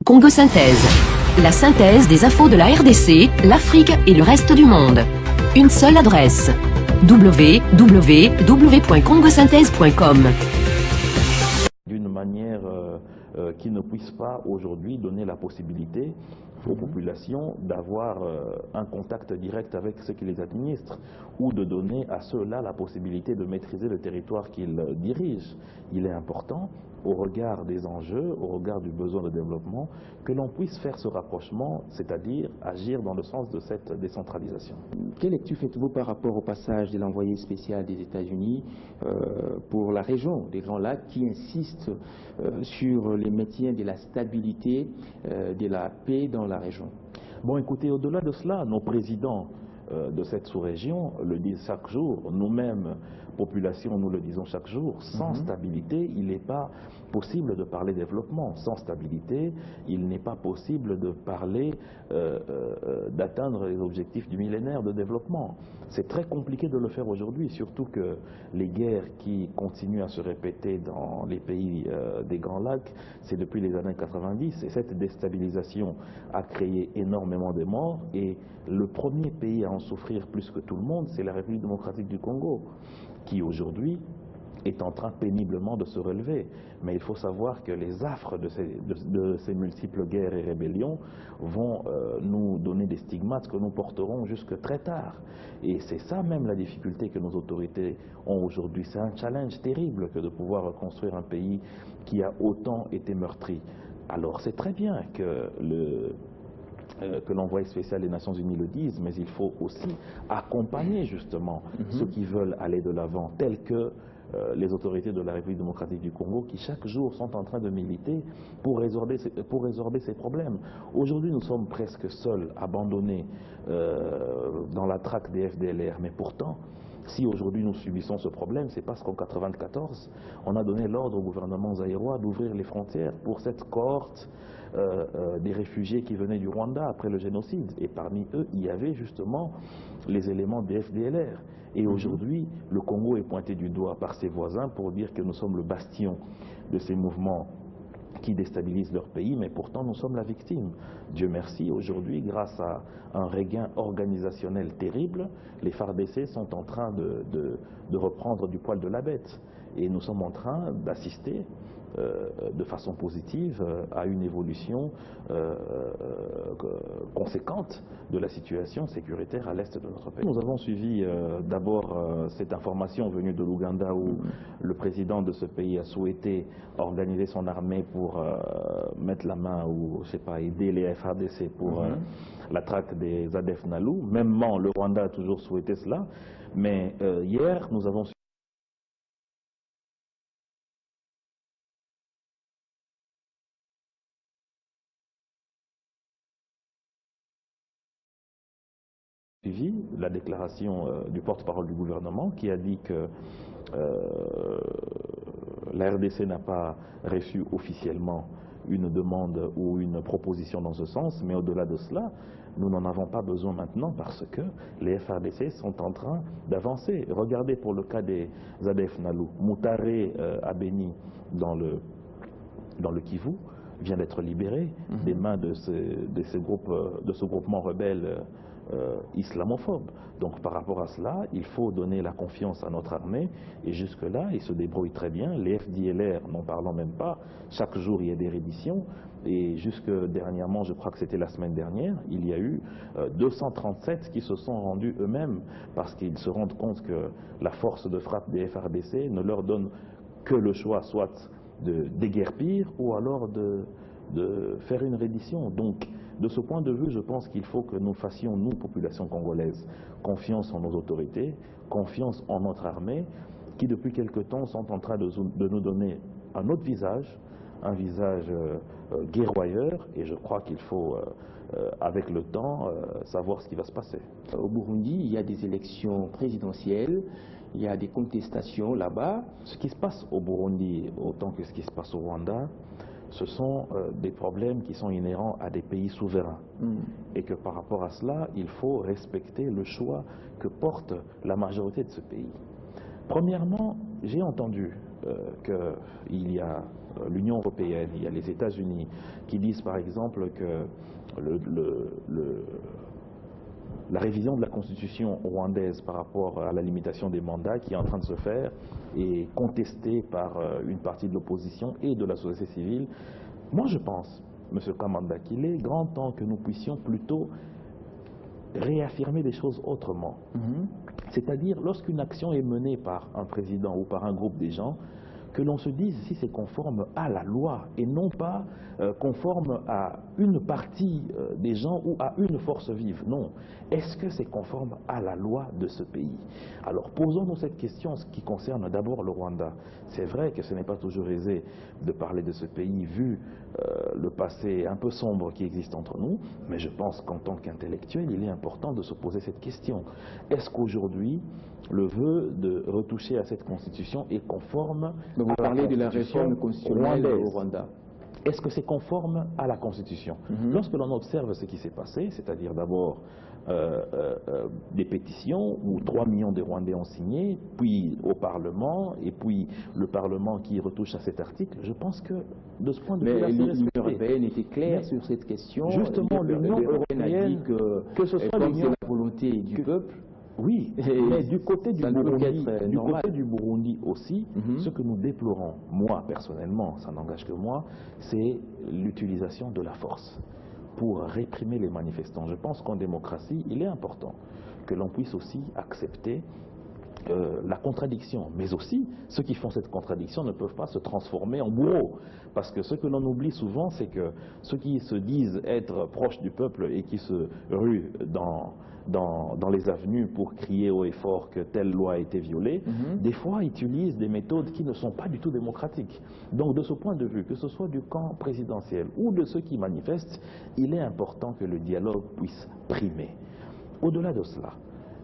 Congo Synthèse. La synthèse des infos de la RDC, l'Afrique et le reste du monde. Une seule adresse. www.congosynthèse.com. D'une manière qui ne puisse pas aujourd'hui donner la possibilité aux populations d'avoir un contact direct avec ceux qui les administrent ou de donner à ceux-là la possibilité de maîtriser le territoire qu'ils dirigent. Il est important, au regard des enjeux, au regard du besoin de développement, que l'on puisse faire ce rapprochement, c'est-à-dire agir dans le sens de cette décentralisation. Quelle lecture faites-vous par rapport au passage de l'envoyé spécial des États-Unis pour la région des Grands Lacs qui insiste sur le maintien de la stabilité, de la paix dans la région? Bon, écoutez, au-delà de cela, nos présidents de cette sous-région le disent chaque jour, nous-mêmes, population, nous le disons chaque jour, sans stabilité, il n'est pas possible de parler développement. Sans stabilité, il n'est pas possible de parler d'atteindre les objectifs du millénaire de développement. C'est très compliqué de le faire aujourd'hui, surtout que les guerres qui continuent à se répéter dans les pays des Grands Lacs, c'est depuis les années 90, et cette déstabilisation a créé énormément de morts, et le premier pays à en souffrir plus que tout le monde, c'est la République démocratique du Congo, qui aujourd'hui est en train péniblement de se relever. Mais il faut savoir que les affres de ces multiples guerres et rébellions vont nous donner des stigmates que nous porterons jusque très tard. Et c'est ça même la difficulté que nos autorités ont aujourd'hui. C'est un challenge terrible que de pouvoir reconstruire un pays qui a autant été meurtri. Alors c'est très bien que l'envoyé spécial des Nations Unies le dise, mais il faut aussi accompagner justement ceux qui veulent aller de l'avant, tels que les autorités de la République démocratique du Congo, qui chaque jour sont en train de militer pour résorber ces problèmes. Aujourd'hui, nous sommes presque seuls, abandonnés dans la traque des FDLR, mais pourtant, si aujourd'hui nous subissons ce problème, c'est parce qu'en 1994, on a donné l'ordre au gouvernement zaïrois d'ouvrir les frontières pour cette cohorte des réfugiés qui venaient du Rwanda après le génocide. Et parmi eux, il y avait justement les éléments des FDLR. Et aujourd'hui, le Congo est pointé du doigt par ses voisins pour dire que nous sommes le bastion de ces mouvements qui déstabilisent leur pays, mais pourtant nous sommes la victime. Dieu merci, aujourd'hui, grâce à un regain organisationnel terrible, les FARDC sont en train de reprendre du poil de la bête. Et nous sommes en train d'assister de façon positive à une évolution conséquente de la situation sécuritaire à l'est de notre pays. Nous avons suivi d'abord cette information venue de l'Ouganda où le président de ce pays a souhaité organiser son armée pour mettre la main ou, je sais pas, aider les FARDC pour la traque des ADF Nalu. Mêmement, le Rwanda a toujours souhaité cela, mais hier, nous avons suivi la déclaration du porte-parole du gouvernement qui a dit que la RDC n'a pas reçu officiellement une demande ou une proposition dans ce sens, mais au-delà de cela, nous n'en avons pas besoin maintenant parce que les FARDC sont en train d'avancer. Regardez pour le cas des ADF Nalu, Moutaré à Béni dans le Kivu vient d'être libéré des mains de ce groupement rebelle islamophobe. Donc par rapport à cela, il faut donner la confiance à notre armée et jusque-là, ils se débrouillent très bien. Les FDLR, n'en parlons même pas, chaque jour il y a des redditions et jusque dernièrement, je crois que c'était la semaine dernière, il y a eu 237 qui se sont rendus eux-mêmes parce qu'ils se rendent compte que la force de frappe des FARDC ne leur donne que le choix soit de déguerpir ou alors de faire une reddition. Donc, de ce point de vue, je pense qu'il faut que nous fassions, nous, population congolaise, confiance en nos autorités, confiance en notre armée, qui depuis quelque temps sont en train de nous donner un autre visage, un visage guerroyeur, et je crois qu'il faut, avec le temps, savoir ce qui va se passer. Au Burundi, il y a des élections présidentielles, il y a des contestations là-bas. Ce qui se passe au Burundi, autant que ce qui se passe au Rwanda, ce sont des problèmes qui sont inhérents à des pays souverains. Et que par rapport à cela, il faut respecter le choix que porte la majorité de ce pays. Premièrement, j'ai entendu qu'il y a l'Union européenne, il y a les États-Unis qui disent par exemple que la révision de la constitution rwandaise par rapport à la limitation des mandats qui est en train de se faire est contestée par une partie de l'opposition et de la société civile. Moi je pense, M. Kamanda, qu'il est grand temps que nous puissions plutôt réaffirmer les choses autrement. C'est-à-dire, lorsqu'une action est menée par un président ou par un groupe des gens, que l'on se dise si c'est conforme à la loi et non pas conforme à une partie des gens ou à une force vive. Non. Est-ce que c'est conforme à la loi de ce pays? Alors posons-nous cette question, ce qui concerne d'abord le Rwanda. C'est vrai que ce n'est pas toujours aisé de parler de ce pays vu le passé un peu sombre qui existe entre nous, mais je pense qu'en tant qu'intellectuel, il est important de se poser cette question. Est-ce qu'aujourd'hui, le vœu de retoucher à cette constitution est conforme à vous parlez de la réforme constitutionnelle au Rwanda. Est-ce que c'est conforme à la Constitution? Lorsque l'on observe ce qui s'est passé, c'est-à-dire d'abord des pétitions où 3 millions de Rwandais ont signé, puis au Parlement, et puis le Parlement qui retouche à cet article, je pense que de ce point de vue-là, l'Union européenne était claire sur cette question. Justement, l'Union européenne a dit que ce soit la volonté du peuple. Oui, mais du côté du Burundi aussi, ce que nous déplorons, moi personnellement, ça n'engage que moi, c'est l'utilisation de la force pour réprimer les manifestants. Je pense qu'en démocratie, il est important que l'on puisse aussi accepter la contradiction, mais aussi ceux qui font cette contradiction ne peuvent pas se transformer en bourreaux, parce que ce que l'on oublie souvent, c'est que ceux qui se disent être proches du peuple et qui se ruent dans les avenues pour crier haut et fort que telle loi a été violée, des fois utilisent des méthodes qui ne sont pas du tout démocratiques. Donc de ce point de vue, que ce soit du camp présidentiel ou de ceux qui manifestent, il est important que le dialogue puisse primer. Au-delà de cela,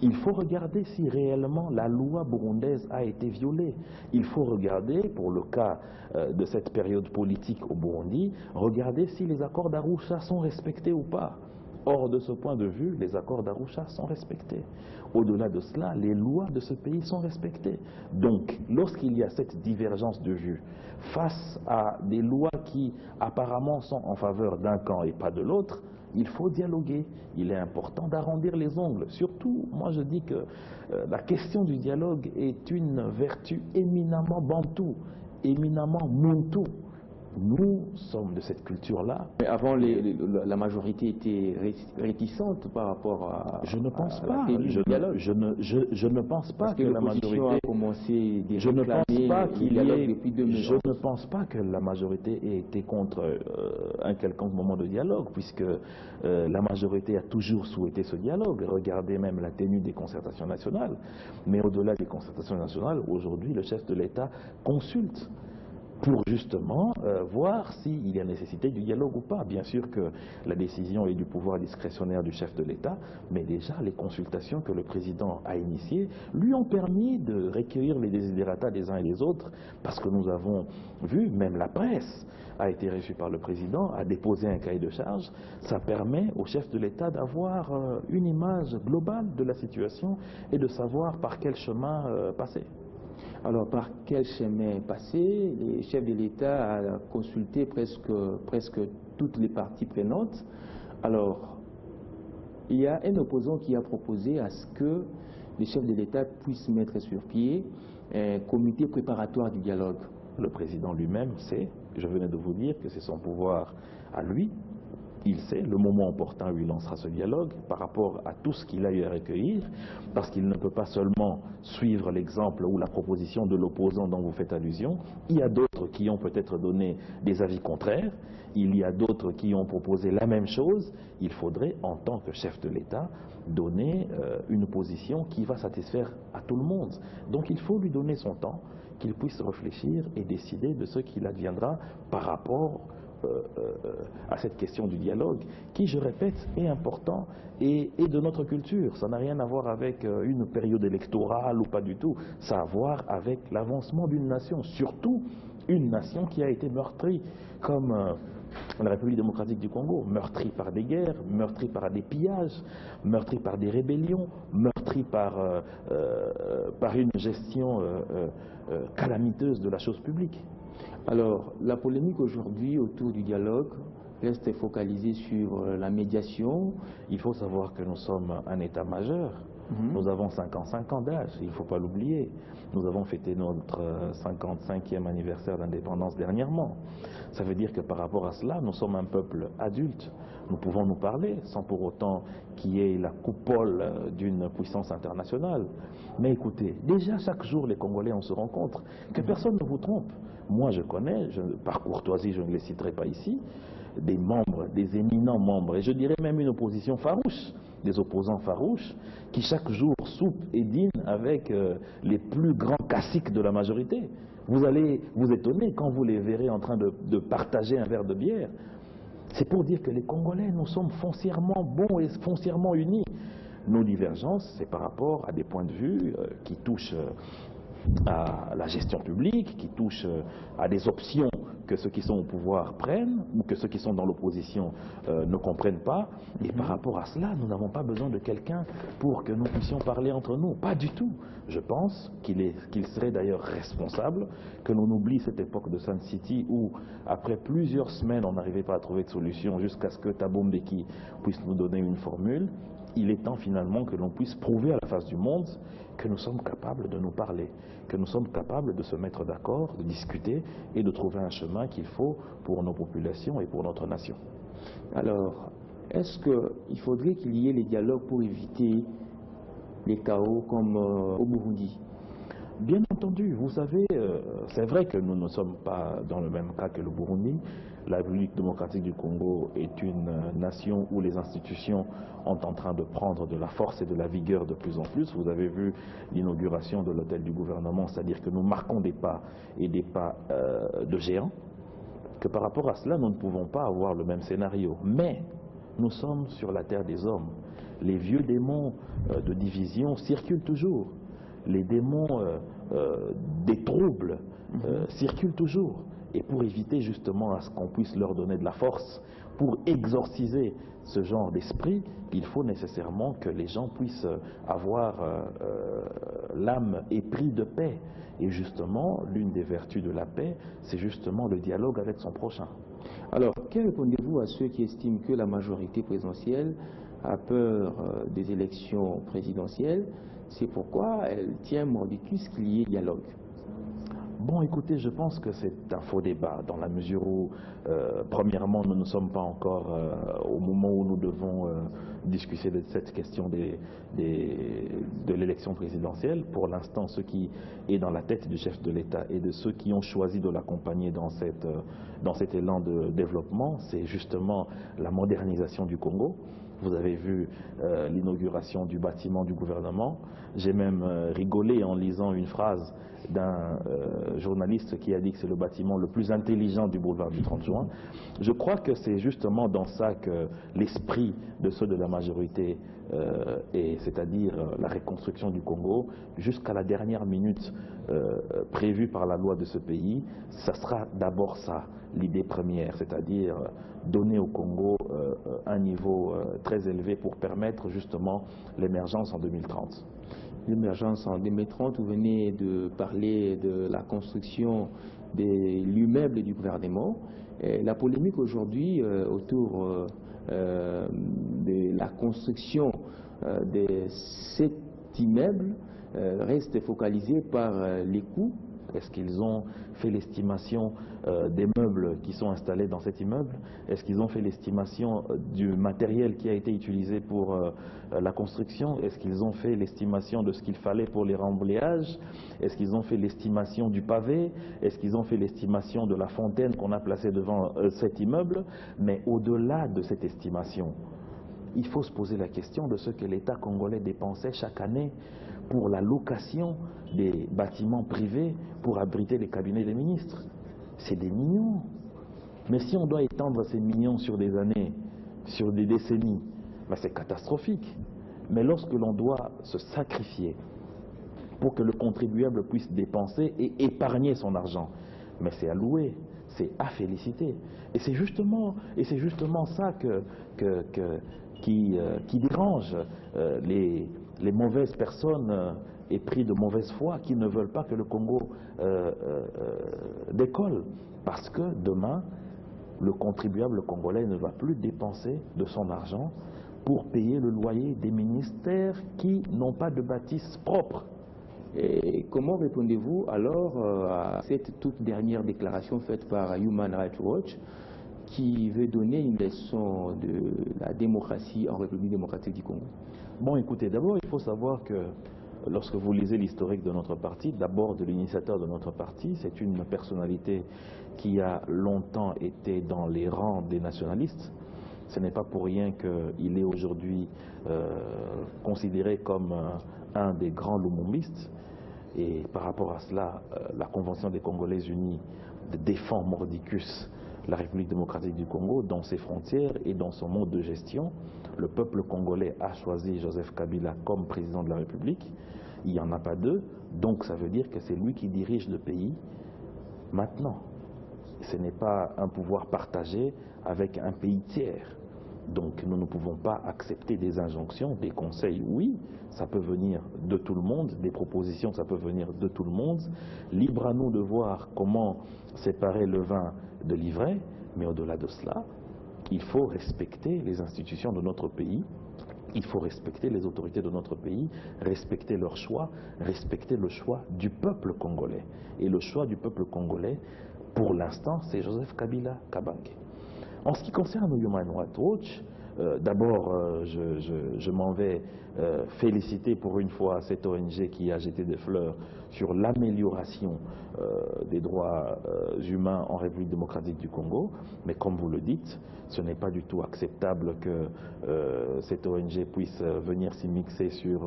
il faut regarder si réellement la loi burundaise a été violée. Il faut regarder, pour le cas de cette période politique au Burundi, regarder si les accords d'Arusha sont respectés ou pas. Or, de ce point de vue, les accords d'Arusha sont respectés. Au-delà de cela, les lois de ce pays sont respectées. Donc, lorsqu'il y a cette divergence de vue face à des lois qui apparemment sont en faveur d'un camp et pas de l'autre, il faut dialoguer. Il est important d'arrondir les ongles. Surtout, moi je dis que la question du dialogue est une vertu éminemment bantou, éminemment muntu. Nous sommes de cette culture-là. Mais avant, la majorité était réticente par rapport à... Je ne pense pas. Je ne pense pas que la majorité a commencé je ne pense pas qu'il y ait depuis 2011. Je ne pense pas que la majorité ait été contre un quelconque moment de dialogue, puisque la majorité a toujours souhaité ce dialogue. Regardez même la tenue des concertations nationales. Mais au-delà des concertations nationales, aujourd'hui, le chef de l'État consulte pour justement voir s'il y a nécessité du dialogue ou pas. Bien sûr que la décision est du pouvoir discrétionnaire du chef de l'État, mais déjà les consultations que le président a initiées lui ont permis de recueillir les desiderata des uns et des autres, parce que nous avons vu, même la presse a été reçue par le président, a déposé un cahier de charges. Ça permet au chef de l'État d'avoir une image globale de la situation et de savoir par quel chemin passer. Alors, par quel chemin passer? Le chef de l'État a consulté presque toutes les parties prenantes. Alors, il y a un opposant qui a proposé à ce que le chef de l'État puisse mettre sur pied un comité préparatoire du dialogue. Le président lui-même sait, je venais de vous dire que c'est son pouvoir à lui. Il sait le moment opportun où il lancera ce dialogue par rapport à tout ce qu'il a eu à recueillir, parce qu'il ne peut pas seulement suivre l'exemple ou la proposition de l'opposant dont vous faites allusion. Il y a d'autres qui ont peut-être donné des avis contraires, il y a d'autres qui ont proposé la même chose. Il faudrait, en tant que chef de l'État, donner une position qui va satisfaire à tout le monde. Donc il faut lui donner son temps, qu'il puisse réfléchir et décider de ce qu'il adviendra par rapport à cette question du dialogue, qui, je répète, est important et de notre culture. Ça n'a rien à voir avec une période électorale ou pas du tout. Ça a à voir avec l'avancement d'une nation, surtout une nation qui a été meurtrie, comme la République démocratique du Congo, meurtrie par des guerres, meurtrie par des pillages, meurtrie par des rébellions, meurtrie par une gestion calamiteuse de la chose publique. Alors, la polémique aujourd'hui autour du dialogue reste focalisée sur la médiation. Il faut savoir que nous sommes un État majeur. Nous avons 55 ans d'âge, il ne faut pas l'oublier. Nous avons fêté notre 55e anniversaire d'indépendance dernièrement. Ça veut dire que par rapport à cela, nous sommes un peuple adulte. Nous pouvons nous parler sans pour autant qu'il y ait la coupole d'une puissance internationale. Mais écoutez, déjà chaque jour les Congolais on se rencontre. Que personne ne vous trompe. Moi je connais, par courtoisie je ne les citerai pas ici, des membres, des éminents membres, et je dirais même une opposition farouche, des opposants farouches, qui chaque jour soupent et dînent avec les plus grands caciques de la majorité. Vous allez vous étonner quand vous les verrez en train de partager un verre de bière. C'est pour dire que les Congolais, nous sommes foncièrement bons et foncièrement unis. Nos divergences, c'est par rapport à des points de vue qui touchent à la gestion publique, qui touchent à des options que ceux qui sont au pouvoir prennent ou que ceux qui sont dans l'opposition ne comprennent pas. Et par rapport à cela, nous n'avons pas besoin de quelqu'un pour que nous puissions parler entre nous. Pas du tout. Je pense qu'il serait d'ailleurs responsable que l'on oublie cette époque de Sun City où, après plusieurs semaines, on n'arrivait pas à trouver de solution jusqu'à ce que Thabo Mbeki puisse nous donner une formule. Il est temps finalement que l'on puisse prouver à la face du monde que nous sommes capables de nous parler, que nous sommes capables de se mettre d'accord, de discuter et de trouver un chemin qu'il faut pour nos populations et pour notre nation. Alors, est-ce qu'il faudrait qu'il y ait les dialogues pour éviter les chaos comme au Burundi? Bien entendu, vous savez, c'est vrai que nous ne sommes pas dans le même cas que le Burundi. La République démocratique du Congo est une nation où les institutions sont en train de prendre de la force et de la vigueur de plus en plus. Vous avez vu l'inauguration de l'hôtel du gouvernement, c'est-à-dire que nous marquons des pas et des pas de géants, que par rapport à cela, nous ne pouvons pas avoir le même scénario. Mais nous sommes sur la terre des hommes. Les vieux démons de division circulent toujours. Les démons des troubles circulent toujours. Et pour éviter justement à ce qu'on puisse leur donner de la force, pour exorciser ce genre d'esprit, il faut nécessairement que les gens puissent avoir l'âme éprise de paix. Et justement, l'une des vertus de la paix, c'est justement le dialogue avec son prochain. Alors, que répondez-vous à ceux qui estiment que la majorité présidentielle a peur des élections présidentielles? C'est pourquoi elle tient mordicus qu'il y ait dialogue. Bon, écoutez, je pense que c'est un faux débat, dans la mesure où, premièrement, nous ne sommes pas encore au moment où nous devons discuter de cette question de l'élection présidentielle. Pour l'instant, ce qui est dans la tête du chef de l'État et de ceux qui ont choisi de l'accompagner dans cet élan de développement, c'est justement la modernisation du Congo. Vous avez vu l'inauguration du bâtiment du gouvernement. J'ai même rigolé en lisant une phrase d'un journaliste qui a dit que c'est le bâtiment le plus intelligent du boulevard du 30 juin. Je crois que c'est justement dans ça que l'esprit de ceux de la majorité est, c'est-à-dire la reconstruction du Congo, jusqu'à la dernière minute prévue par la loi de ce pays, ça sera d'abord ça, l'idée première, c'est-à-dire donner au Congo un niveau très élevé pour permettre justement l'émergence en 2030. L'émergence en 2030, vous venez de parler de la construction de l'immeuble du gouvernement. Et la polémique aujourd'hui autour de la construction de cet immeuble reste focalisée par les coûts. Est-ce qu'ils ont fait l'estimation des meubles qui sont installés dans cet immeuble? Est-ce qu'ils ont fait l'estimation du matériel qui a été utilisé pour la construction? Est-ce qu'ils ont fait l'estimation de ce qu'il fallait pour les remblayages? Est-ce qu'ils ont fait l'estimation du pavé? Est-ce qu'ils ont fait l'estimation de la fontaine qu'on a placée devant cet immeuble? Mais au-delà de cette estimation, il faut se poser la question de ce que l'État congolais dépensait chaque année pour la location des bâtiments privés pour abriter les cabinets des ministres. C'est des millions. Mais si on doit étendre ces millions sur des années, sur des décennies, ben c'est catastrophique. Mais lorsque l'on doit se sacrifier pour que le contribuable puisse dépenser et épargner son argent, mais c'est à louer. c'est à féliciter. Et c'est justement ça qui dérange les mauvaises personnes épris de mauvaise foi qui ne veulent pas que le Congo décolle. Parce que demain, le contribuable congolais ne va plus dépenser de son argent pour payer le loyer des ministères qui n'ont pas de bâtisse propre. Et comment répondez-vous alors à cette toute dernière déclaration faite par Human Rights Watch qui veut donner une leçon de la démocratie en République démocratique du Congo? Bon, écoutez, d'abord, il faut savoir que lorsque vous lisez l'historique de notre parti, d'abord de l'initiateur de notre parti, c'est une personnalité qui a longtemps été dans les rangs des nationalistes. Ce n'est pas pour rien qu'il est aujourd'hui considéré comme un des grands lumumbistes. Et par rapport à cela, la Convention des Congolais Unis défend mordicus la République démocratique du Congo dans ses frontières et dans son mode de gestion. Le peuple congolais a choisi Joseph Kabila comme président de la République. Il n'y en a pas deux, donc ça veut dire que c'est lui qui dirige le pays maintenant. Ce n'est pas un pouvoir partagé avec un pays tiers. Donc nous ne pouvons pas accepter des injonctions, des conseils. Oui, ça peut venir de tout le monde, des propositions, ça peut venir de tout le monde. Libre à nous de voir comment séparer le vin de l'ivraie, mais au-delà de cela, il faut respecter les institutions de notre pays, il faut respecter les autorités de notre pays, respecter leurs choix, respecter le choix du peuple congolais. Et le choix du peuple congolais, pour l'instant, c'est Joseph Kabila Kabange. En ce qui concerne Human Rights Watch, d'abord, je m'en vais féliciter pour une fois cette ONG qui a jeté des fleurs sur l'amélioration des droits humains en République démocratique du Congo. Mais comme vous le dites, ce n'est pas du tout acceptable que cette ONG puisse venir s'immiscer sur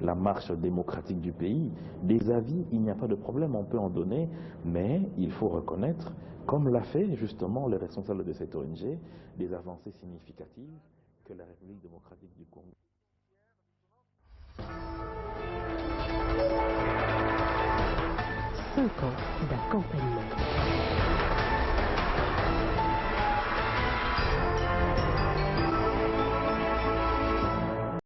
la marche démocratique du pays. Des avis, il n'y a pas de problème, on peut en donner, mais il faut reconnaître, comme l'a fait justement les responsables de cette ONG, des avancées significatives que la République démocratique du Congo. 5 ans d'accompagnement.